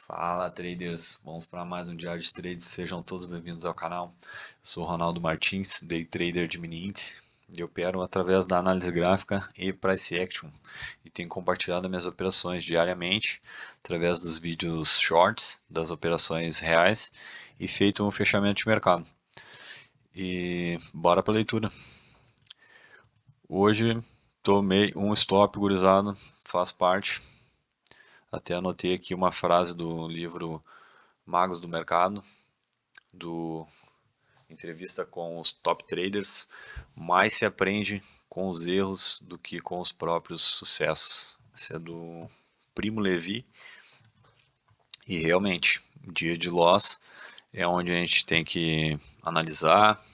Fala traders, vamos para mais um diário de trades, sejam todos bem-vindos ao canal. Eu sou o Ronaldo Martins, day trader de mini índice e opero através da análise gráfica e price action e tenho compartilhado minhas operações diariamente através dos vídeos shorts das operações reais e feito um fechamento de mercado. E bora para a leitura. Hoje tomei um stop gurizado, faz parte. Até anotei aqui uma frase do livro Magos do Mercado, do entrevista com os top traders. Mais se aprende com os erros do que com os próprios sucessos. Esse é do Primo Levi. E realmente, dia de loss é onde a gente tem que analisar,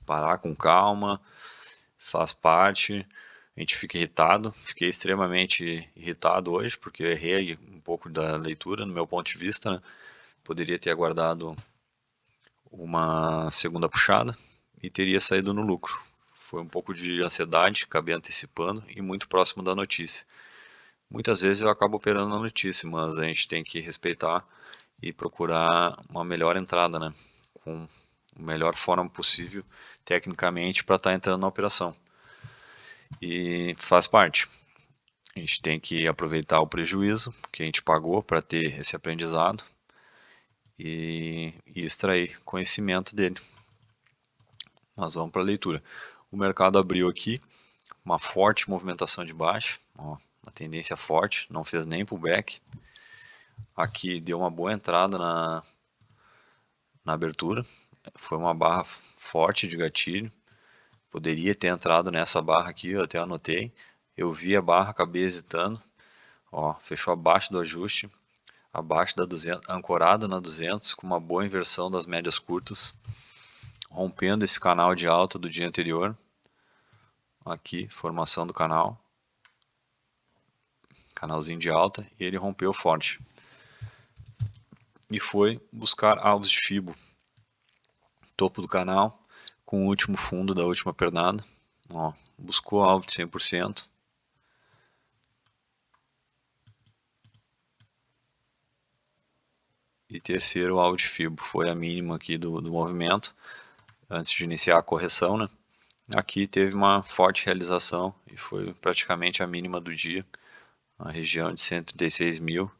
parar com calma, faz parte. A gente fica irritado, fiquei extremamente irritado hoje, porque eu errei um pouco da leitura, no meu ponto de vista, né? Poderia ter aguardado uma segunda puxada e teria saído no lucro. Foi um pouco de ansiedade, acabei antecipando e muito próximo da notícia. Muitas vezes eu acabo operando na notícia, mas a gente tem que respeitar e procurar uma melhor entrada, né? Com a melhor forma possível, tecnicamente, para estar entrando na operação. E faz parte. A gente tem que aproveitar o prejuízo que a gente pagou para ter esse aprendizado e extrair conhecimento dele. Nós vamos para a leitura. O mercado abriu aqui, uma forte movimentação de baixa, ó, uma tendência forte, não fez nem pullback. Aqui deu uma boa entrada na abertura, foi uma barra forte de gatilho. Poderia ter entrado nessa barra aqui, eu até anotei. Eu vi a barra, acabei hesitando. Ó, fechou abaixo do ajuste, abaixo da 200, ancorado na 200, com uma boa inversão das médias curtas, rompendo esse canal de alta do dia anterior. Aqui, formação do canalzinho de alta, e ele rompeu forte. E foi buscar alvos de Fibo. Topo do canal, com o último fundo da última pernada. Ó, buscou alvo de 100%. E terceiro alvo de Fibo, foi a mínima aqui do movimento, antes de iniciar a correção, né? Aqui teve uma forte realização e foi praticamente a mínima do dia, a região de 136 mil.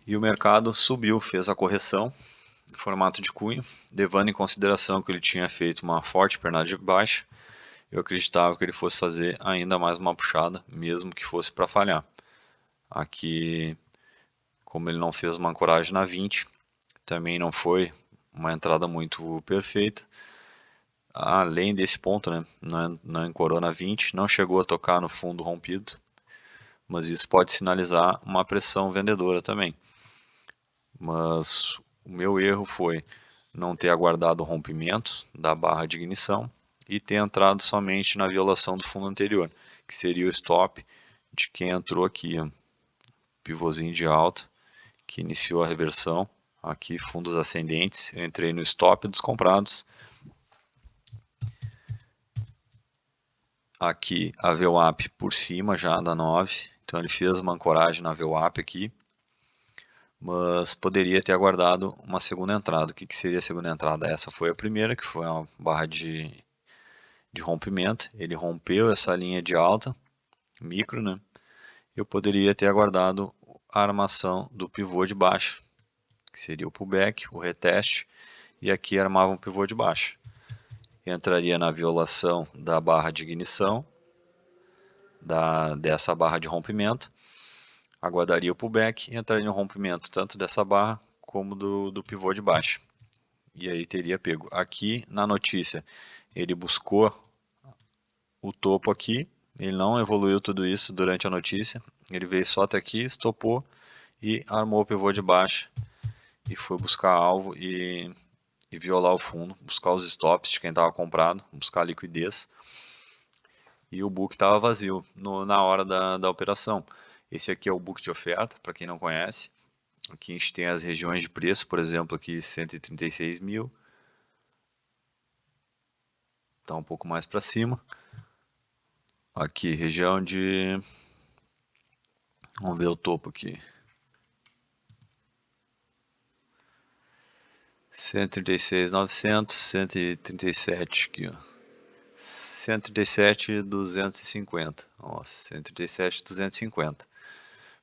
E o mercado subiu, fez a correção em formato de cunho, levando em consideração que ele tinha feito uma forte pernada de baixa. Eu acreditava que ele fosse fazer ainda mais uma puxada, mesmo que fosse para falhar. Aqui, como ele não fez uma ancoragem na 20, também não foi uma entrada muito perfeita. Além desse ponto, né, não ancorou na 20, não chegou a tocar no fundo rompido, mas isso pode sinalizar uma pressão vendedora também. Mas o meu erro foi não ter aguardado o rompimento da barra de ignição e ter entrado somente na violação do fundo anterior, que seria o stop de quem entrou aqui, ó, pivôzinho de alta, que iniciou a reversão. Aqui, fundos ascendentes, eu entrei no stop dos comprados. Aqui a VWAP por cima já da 9, então ele fez uma ancoragem na VWAP aqui, mas poderia ter aguardado uma segunda entrada. O que seria a segunda entrada? Essa foi a primeira, que foi uma barra de rompimento. Ele rompeu essa linha de alta, micro, né? Eu poderia ter aguardado a armação do pivô de baixo, que seria o pullback, o reteste, e aqui armava um pivô de baixo. Entraria na violação da barra de ignição, dessa barra de rompimento, aguardaria o pullback e entraria no rompimento tanto dessa barra como do pivô de baixo. E aí teria pego. Aqui na notícia, ele buscou o topo aqui, ele não evoluiu tudo isso durante a notícia, ele veio só até aqui, estopou e armou o pivô de baixo e foi buscar alvo e violar o fundo, buscar os stops de quem estava comprado, buscar liquidez. E o book estava vazio na hora da operação. Esse aqui é o book de oferta, para quem não conhece. Aqui a gente tem as regiões de preço, por exemplo, aqui 136 mil. Está um pouco mais para cima. Aqui, região de Vamos ver o topo aqui. 136.900, 137 aqui, ó. 137.250. Ó, 137.250.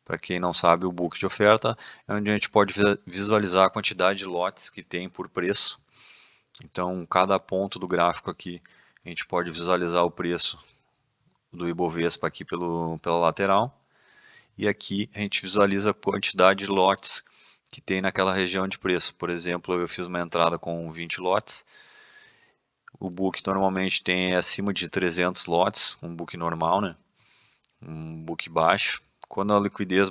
Para quem não sabe, o book de oferta é onde a gente pode visualizar a quantidade de lotes que tem por preço. Então, cada ponto do gráfico aqui, a gente pode visualizar o preço do Ibovespa aqui pela lateral. E aqui a gente visualiza a quantidade de lotes que tem naquela região de preço. Por exemplo, eu fiz uma entrada com 20 lotes. O book normalmente tem acima de 300 lotes, um book normal, né? Um book baixo. Quando a liquidez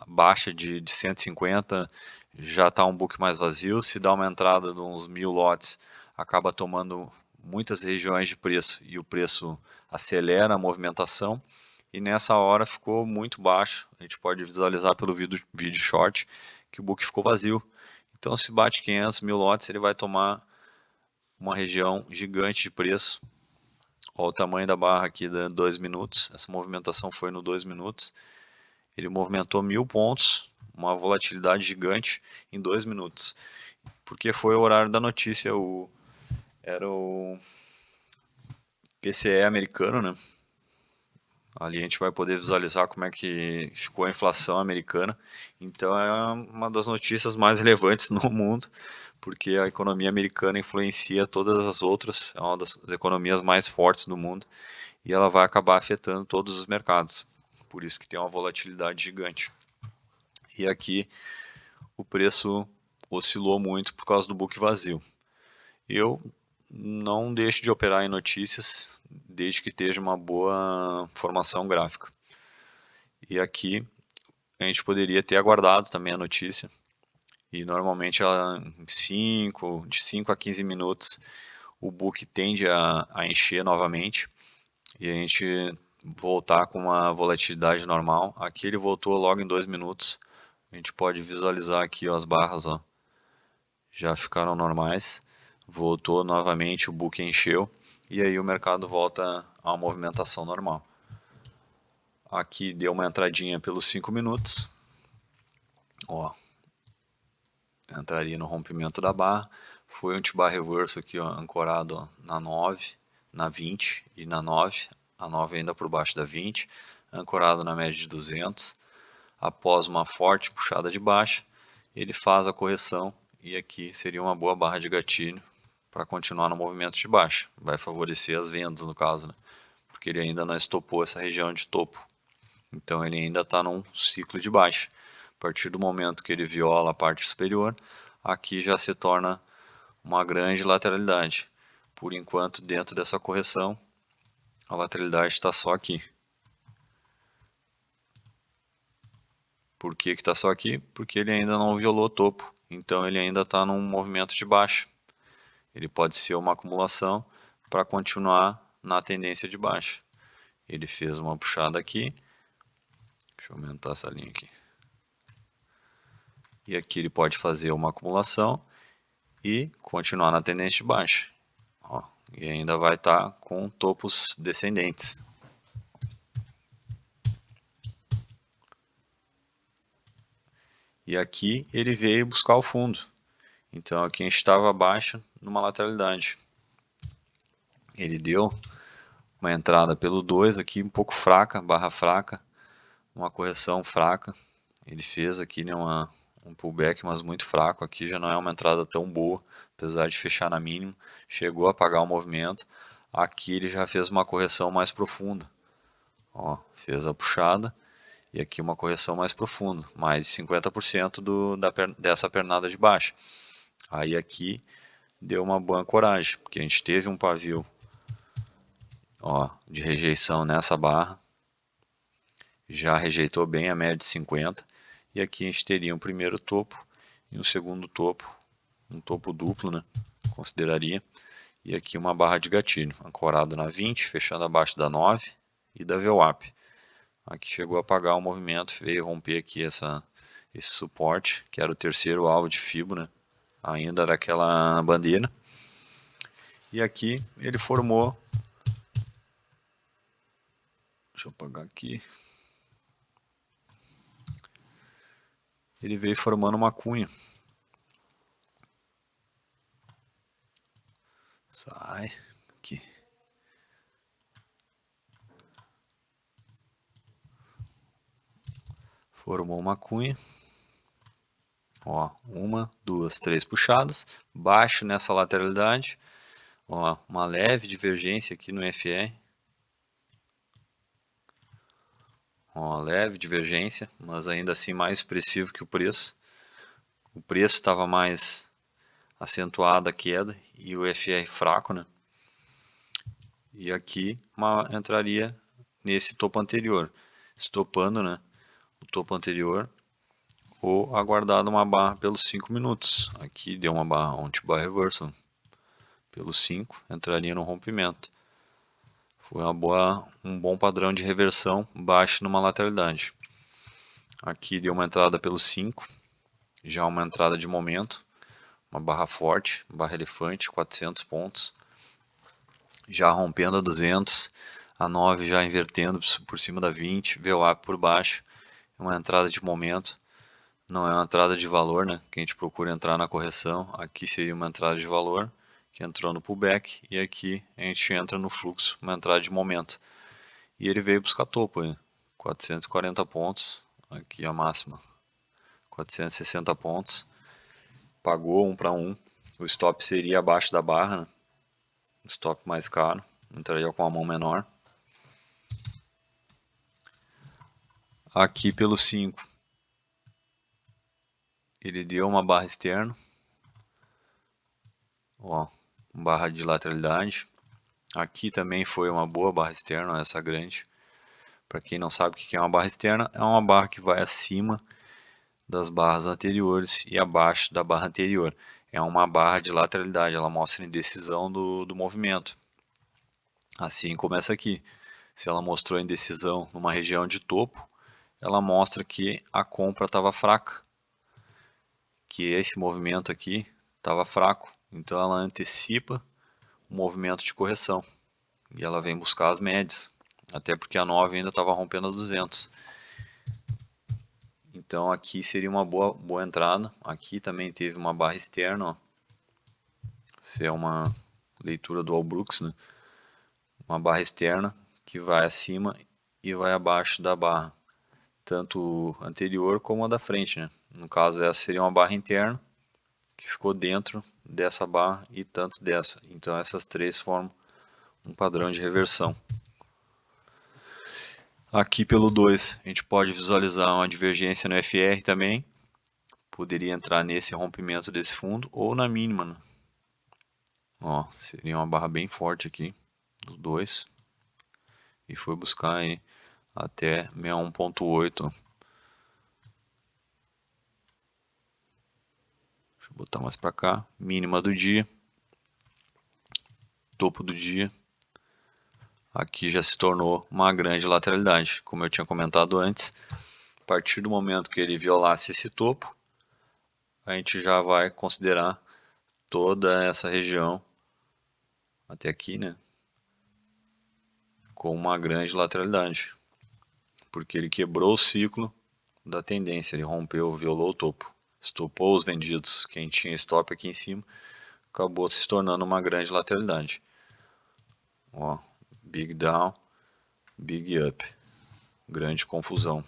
baixa de 150, já está um book mais vazio. Se dá uma entrada de uns 1000 lotes, acaba tomando muitas regiões de preço e o preço acelera a movimentação. E nessa hora ficou muito baixo. A gente pode visualizar pelo vídeo short que o book ficou vazio. Então, se bate 500 mil lotes, ele vai tomar uma região gigante de preço. Olha o tamanho da barra aqui de 2 minutos. Essa movimentação foi no 2 minutos. Ele movimentou 1000 pontos, uma volatilidade gigante em 2 minutos. Porque foi o horário da notícia, era o PCE americano, né? Ali a gente vai poder visualizar como é que ficou a inflação americana. Então é uma das notícias mais relevantes no mundo, porque a economia americana influencia todas as outras, é uma das economias mais fortes do mundo, e ela vai acabar afetando todos os mercados. Por isso que tem uma volatilidade gigante. E aqui o preço oscilou muito por causa do book vazio. Eu não deixo de operar em notícias, desde que esteja uma boa formação gráfica. E aqui a gente poderia ter aguardado também a notícia. E normalmente ela, de 5 a 15 minutos o book tende a encher novamente. E a gente voltar com uma volatilidade normal. Aqui ele voltou logo em 2 minutos. A gente pode visualizar aqui ó, as barras, ó, já ficaram normais. Voltou novamente, o book encheu. E aí o mercado volta a uma movimentação normal. Aqui deu uma entradinha pelos 5 minutos. Ó, entraria no rompimento da barra. Foi um T-bar reverso aqui, ó, ancorado ó, na 9, na 20 e na 9. A 9 ainda por baixo da 20, ancorado na média de 200. Após uma forte puxada de baixa, ele faz a correção e aqui seria uma boa barra de gatilho para continuar no movimento de baixa. Vai favorecer as vendas no caso, né? Porque ele ainda não estopou essa região de topo. Então ele ainda está num ciclo de baixa. A partir do momento que ele viola a parte superior, aqui já se torna uma grande lateralidade. Por enquanto, dentro dessa correção, a lateralidade está só aqui. Por que está só aqui? Porque ele ainda não violou o topo. Então ele ainda está num movimento de baixa. Ele pode ser uma acumulação para continuar na tendência de baixa. Ele fez uma puxada aqui. Deixa eu aumentar essa linha aqui. E aqui ele pode fazer uma acumulação e continuar na tendência de baixa. Ó, e ainda vai estar com topos descendentes. E aqui ele veio buscar o fundo. Então aqui a gente estava abaixo numa lateralidade. Ele deu uma entrada pelo 2 aqui um pouco fraca, barra fraca, uma correção fraca. Ele fez aqui né, um pullback, mas muito fraco. Aqui já não é uma entrada tão boa, apesar de fechar na mínima. Chegou a pagar o movimento. Aqui ele já fez uma correção mais profunda. Ó, fez a puxada e aqui uma correção mais profunda, mais de 50% dessa pernada de baixa. Aí aqui deu uma boa ancoragem, porque a gente teve um pavio ó, de rejeição nessa barra, já rejeitou bem a média de 50, e aqui a gente teria um primeiro topo e um segundo topo, um topo duplo, né, consideraria, e aqui uma barra de gatilho, ancorado na 20, fechando abaixo da 9 e da VWAP. Aqui chegou a apagar o movimento, veio romper aqui esse suporte, que era o terceiro alvo de Fibo, né, ainda daquela bandeira, e aqui ele formou. Deixa eu apagar aqui. ele veio formando uma cunha. Sai aqui. Formou uma cunha. Ó, 1, 2, 3 puxadas. Baixo nessa lateralidade. Ó, uma leve divergência aqui no FR. Ó, leve divergência, mas ainda assim mais expressivo que o preço. O preço estava mais acentuada a queda e o FR fraco, né? E aqui entraria nesse topo anterior, estopando, né, o topo anterior, ou aguardado uma barra pelos 5 minutos. Aqui deu uma barra on-to-bar reversal. Pelos 5 entraria no rompimento. Foi um bom padrão de reversão baixo numa lateralidade. Aqui deu uma entrada pelos 5, já uma entrada de momento. Uma barra forte, barra elefante, 400 pontos. Já rompendo a 200, a 9 já invertendo por cima da 20, VWAP por baixo. Uma entrada de momento, não é uma entrada de valor, né? Que a gente procura entrar na correção. Aqui seria uma entrada de valor, que entrou no pullback. E aqui a gente entra no fluxo, uma entrada de momento. E ele veio buscar topo, hein? 440 pontos. Aqui a máxima, 460 pontos. Pagou 1 para 1. O stop seria abaixo da barra, né? O stop mais caro. Entraria com a mão menor. Aqui pelo 5. Ele deu uma barra externa. Ó, barra de lateralidade. Aqui também foi uma boa barra externa, essa grande. Para quem não sabe o que é uma barra externa, é uma barra que vai acima das barras anteriores e abaixo da barra anterior. É uma barra de lateralidade, ela mostra a indecisão do movimento. Assim como essa aqui. Se ela mostrou indecisão numa região de topo, ela mostra que a compra estava fraca. Que esse movimento aqui estava fraco. Então ela antecipa o movimento de correção. E ela vem buscar as médias. Até porque a 9 ainda estava rompendo a 200. Então aqui seria uma boa entrada. Aqui também teve uma barra externa. Ó. Isso é uma leitura do Allbrooks, né? Uma barra externa que vai acima e vai abaixo da barra. Tanto anterior como a da frente, né? No caso essa seria uma barra interna que ficou dentro dessa barra e tanto dessa. Então essas três formam um padrão de reversão. Aqui pelo 2 a gente pode visualizar uma divergência no FR também. Poderia entrar nesse rompimento desse fundo ou na mínima. Né? Ó, seria uma barra bem forte aqui, dos 2. E foi buscar aí até 61.8. Deixa eu botar mais para cá. Mínima do dia. Topo do dia. Aqui já se tornou uma grande lateralidade. Como eu tinha comentado antes, a partir do momento que ele violasse esse topo, a gente já vai considerar toda essa região até aqui, né, com uma grande lateralidade, porque ele quebrou o ciclo da tendência, ele rompeu, violou o topo, estopou os vendidos, quem tinha stop aqui em cima, acabou se tornando uma grande lateralidade. Ó, big down, big up, grande confusão.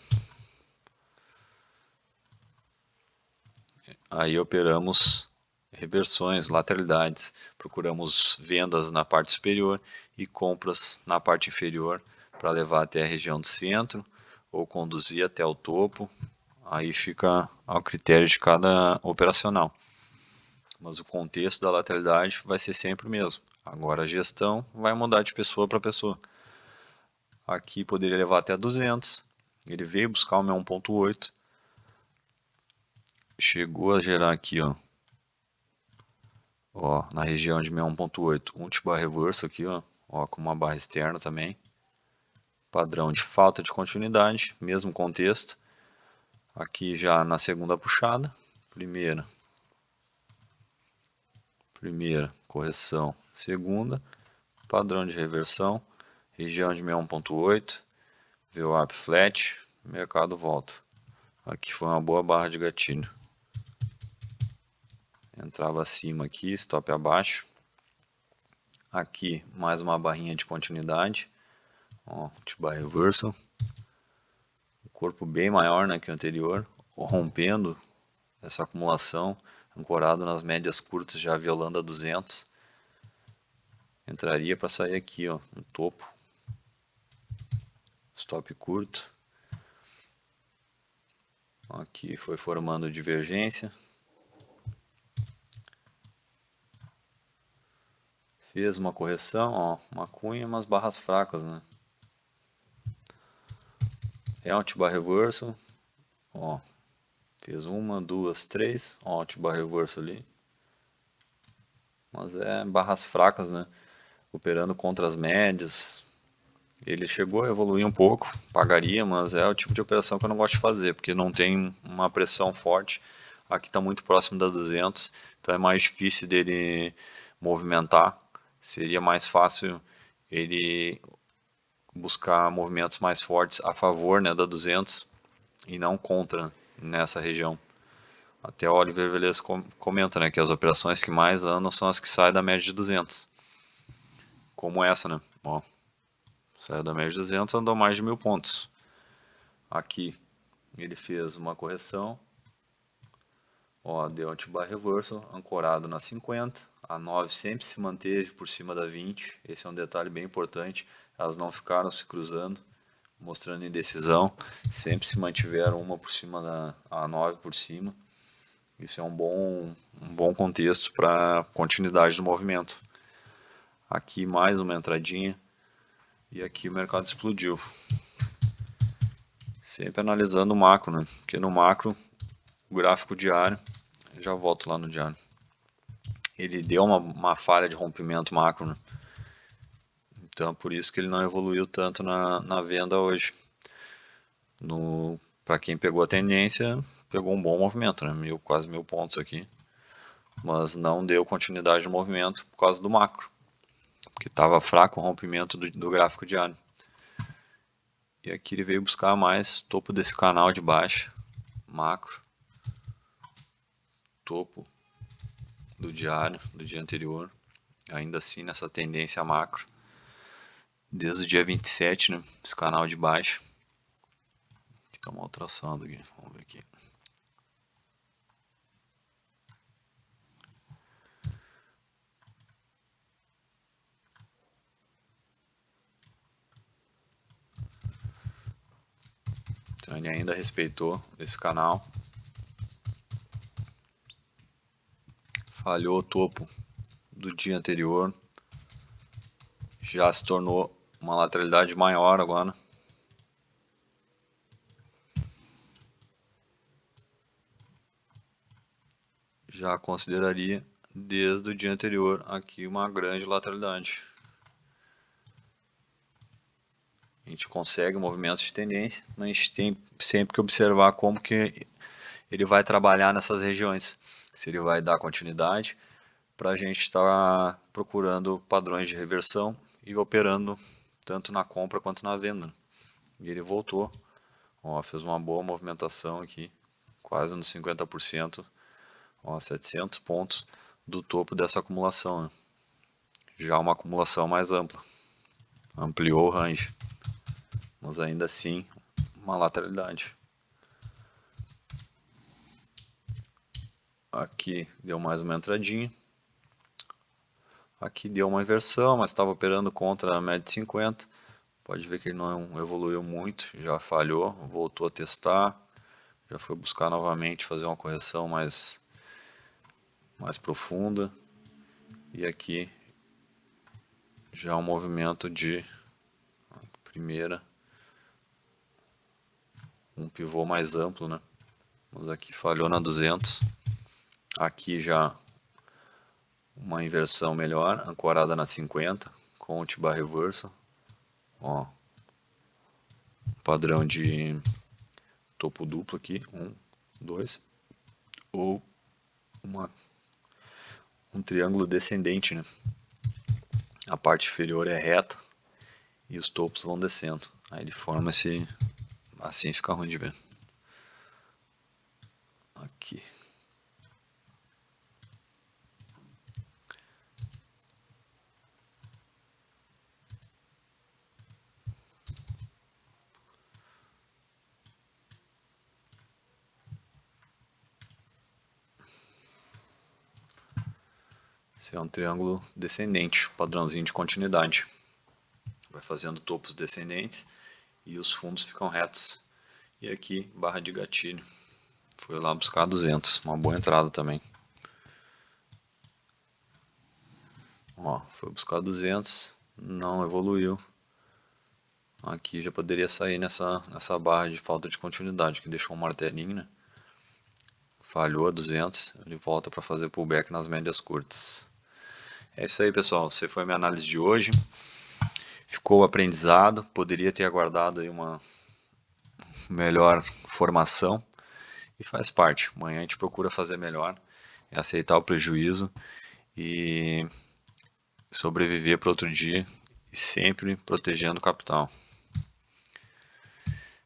Aí operamos reversões, lateralidades, procuramos vendas na parte superior e compras na parte inferior para levar até a região do centro ou conduzir até o topo. Aí fica ao critério de cada operacional. Mas o contexto da lateralidade vai ser sempre o mesmo. Agora a gestão vai mudar de pessoa para pessoa. Aqui poderia levar até 200. Ele veio buscar o meu 1.8. Chegou a gerar aqui, ó, na região de 61.8, um T-bar reverso aqui, ó, com uma barra externa também. Padrão de falta de continuidade, mesmo contexto. Aqui já na segunda puxada, primeira correção, segunda, padrão de reversão, região de 61.8, VWAP flat, mercado volta. Aqui foi uma boa barra de gatilho. Entrava acima aqui, stop abaixo. Aqui mais uma barrinha de continuidade. Ó, T-bar reversal. O corpo bem maior, né, que o anterior. Rompendo essa acumulação. Ancorado nas médias curtas, já violando a 200. Entraria para sair aqui, ó, no topo. Stop curto. Aqui foi formando divergência. Fez uma correção, ó, uma cunha, umas barras fracas, né? É um T-bar reversal, ó, fez uma, duas, três, ó, T-bar reversal ali. Mas é barras fracas, né? Operando contra as médias. Ele chegou a evoluir um pouco, pagaria, mas é o tipo de operação que eu não gosto de fazer, porque não tem uma pressão forte. Aqui está muito próximo das 200, então é mais difícil dele movimentar. Seria mais fácil ele buscar movimentos mais fortes a favor, né, da 200 e não contra nessa região. Até o Oliver Velez comenta, né, que as operações que mais andam são as que saem da média de 200. Como essa, né? Ó, saiu da média de 200, andou mais de 1000 pontos. Aqui ele fez uma correção. Ó, deu um T-bar reversal, ancorado na 50. A 9 sempre se manteve por cima da 20. Esse é um detalhe bem importante. Elas não ficaram se cruzando, mostrando indecisão. Sempre se mantiveram uma por cima da A9 por cima. Isso é um bom contexto para continuidade do movimento. Aqui mais uma entradinha. E aqui o mercado explodiu. Sempre analisando o macro, né? Porque no macro, o gráfico diário, já volto lá no diário, ele deu uma falha de rompimento macro, né? Então por isso que ele não evoluiu tanto na venda hoje. Para quem pegou a tendência, pegou um bom movimento, né? Quase 1000 pontos aqui. Mas não deu continuidade no movimento por causa do macro. Porque estava fraco o rompimento do gráfico diário. E aqui ele veio buscar mais topo desse canal de baixa, macro, topo do diário, do dia anterior, ainda assim nessa tendência macro, desde o dia 27, né, esse canal de baixa. Aqui está uma ultrassando aqui, vamos ver aqui. Então ele ainda respeitou esse canal. Falhou o topo do dia anterior. Já se tornou uma lateralidade maior agora. Já consideraria desde o dia anterior aqui uma grande lateralidade. A gente consegue movimentos de tendência, mas a gente tem sempre que observar como que ele vai trabalhar nessas regiões. Se ele vai dar continuidade, para a gente estar procurando padrões de reversão e operando tanto na compra quanto na venda. E ele voltou, ó, fez uma boa movimentação aqui, quase nos 50%, ó, 700 pontos do topo dessa acumulação, né? Já uma acumulação mais ampla, ampliou o range, mas ainda assim uma lateralidade. Aqui deu mais uma entradinha. Aqui deu uma inversão, mas estava operando contra a média de 50. Pode ver que ele não evoluiu muito, já falhou, voltou a testar. Já foi buscar novamente fazer uma correção mais profunda. E aqui já um movimento de primeira, um pivô mais amplo, né? Mas aqui falhou na 200. Aqui já uma inversão melhor, ancorada na 50, com o T-bar reversal. Ó, padrão de topo duplo aqui, 1, 2, ou um triângulo descendente, né? A parte inferior é reta e os topos vão descendo. Aí ele forma esse, assim fica ruim de ver. aqui. Esse é um triângulo descendente, padrãozinho de continuidade. Vai fazendo topos descendentes e os fundos ficam retos. E aqui, barra de gatilho. Foi lá buscar 200, uma boa entrada também. Ó, foi buscar 200, não evoluiu. Aqui já poderia sair nessa barra de falta de continuidade, que deixou um martelinho, né? Falhou a 200, ele volta para fazer pullback nas médias curtas. É isso aí, pessoal. Essa foi a minha análise de hoje. Ficou aprendizado. Poderia ter aguardado aí uma melhor formação. E faz parte. Amanhã a gente procura fazer melhor. É aceitar o prejuízo e sobreviver para outro dia. E sempre protegendo o capital.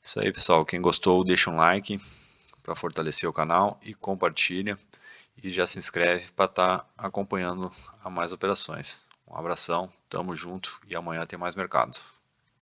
Isso aí, pessoal. Quem gostou, deixa um like para fortalecer o canal e compartilha. E já se inscreve para estar acompanhando a mais operações. Um abração, tamo junto e amanhã tem mais mercado.